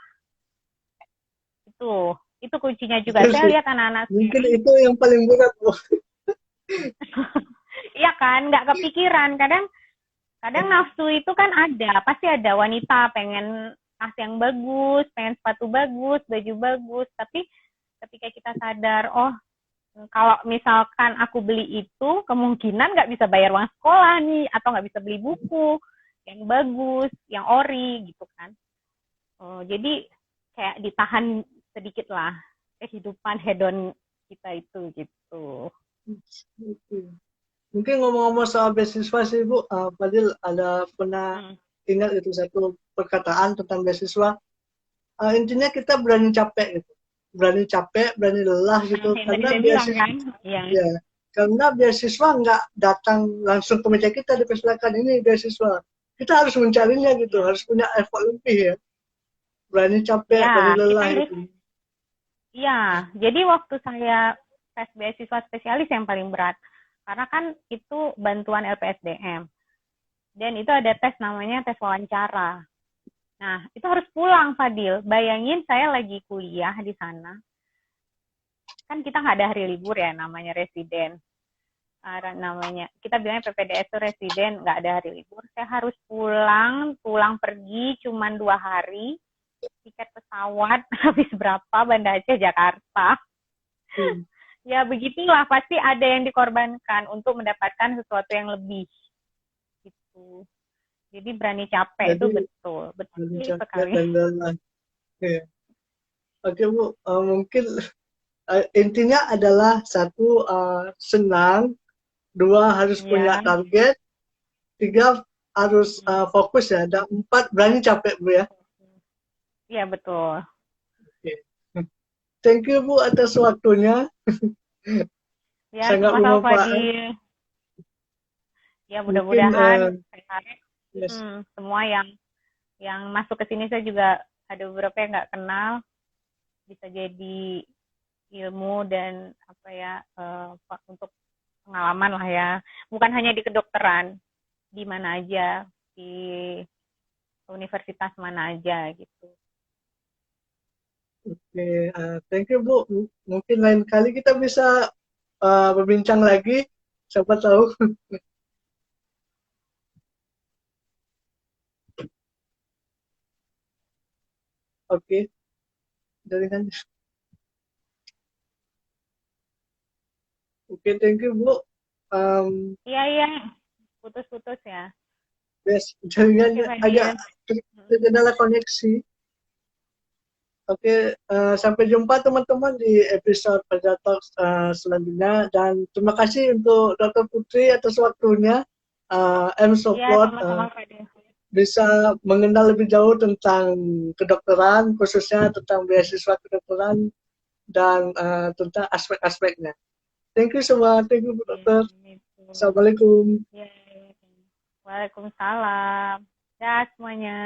Itu kuncinya juga. Saya lihat anak-anak mungkin itu yang paling berat, Bu. Iya kan, nggak kepikiran. Kadang nafsu itu kan ada, pasti ada wanita pengen tas yang bagus, pengen sepatu bagus, baju bagus, tapi ketika kita sadar, oh, kalau misalkan aku beli itu, kemungkinan nggak bisa bayar uang sekolah nih, atau nggak bisa beli buku yang bagus, yang ori, gitu kan. Jadi kayak ditahan sedikit lah kehidupan hedon kita itu, gitu. Mungkin ngomong-ngomong soal beasiswa sih, Bu, Fadil ada pernah ingat itu satu perkataan tentang beasiswa. Intinya kita berani capek gitu. Berani capek, berani lelah gitu. Karena beasiswa, ya, karena beasiswa nggak datang langsung ke meja kita dipersilakan ini beasiswa. Kita harus mencarinya gitu, harus punya effort lebih ya. berani capek, berani Ya, kita lelah harus, itu. ya. Jadi waktu saya tes beasiswa spesialis yang paling berat. Karena kan itu bantuan LPSDM. Dan itu ada tes namanya tes wawancara. Nah, itu harus pulang, Fadil. Bayangin saya lagi kuliah di sana. Kan kita nggak ada hari libur ya, namanya residen. Namanya kita bilangnya PPDS itu residen, nggak ada hari libur. Saya harus pulang pergi cuman 2 hari, tiket pesawat habis berapa, Banda Aceh Jakarta. Ya begitulah, pasti ada yang dikorbankan untuk mendapatkan sesuatu yang lebih gitu. Jadi berani capek itu Jadi betul berani capek sekali. dan lelah. Oke, Oke Bu, mungkin intinya adalah satu, senang, dua harus punya Ya, target, tiga harus fokus ya, dan empat berani capek Bu ya. iya betul. Oke. Thank you Bu atas waktunya, Ya, sangat sama-sama bermanfaat. Fadil. Ya Mungkin mudah-mudahan saya harap yes. semua yang masuk ke sini, saya juga ada beberapa yang nggak kenal, bisa jadi ilmu dan apa ya, untuk pengalaman lah ya. Bukan hanya di kedokteran, di mana aja, di universitas mana aja gitu. Oke, thank you Bu. Mungkin lain kali kita bisa berbincang lagi, siapa tahu. Oke, jaringan. Oke, thank you Bu. Iya, iya, putus-putus ya. Yes, Oke, jaringannya agak Fadil. terkendala koneksi. Oke, sampai jumpa teman-teman di episode Pada Talks selanjutnya, dan terima kasih untuk Dr. Putri atas waktunya. I'm so Iya, proud sama-sama Fadil. bisa mengenal lebih jauh tentang kedokteran, khususnya tentang beasiswa kedokteran dan tentang aspek-aspeknya. Thank you semua, thank you Bu Iya, Dokter. gitu. Assalamualaikum. Iya, iya. Waalaikumsalam. Dah semuanya.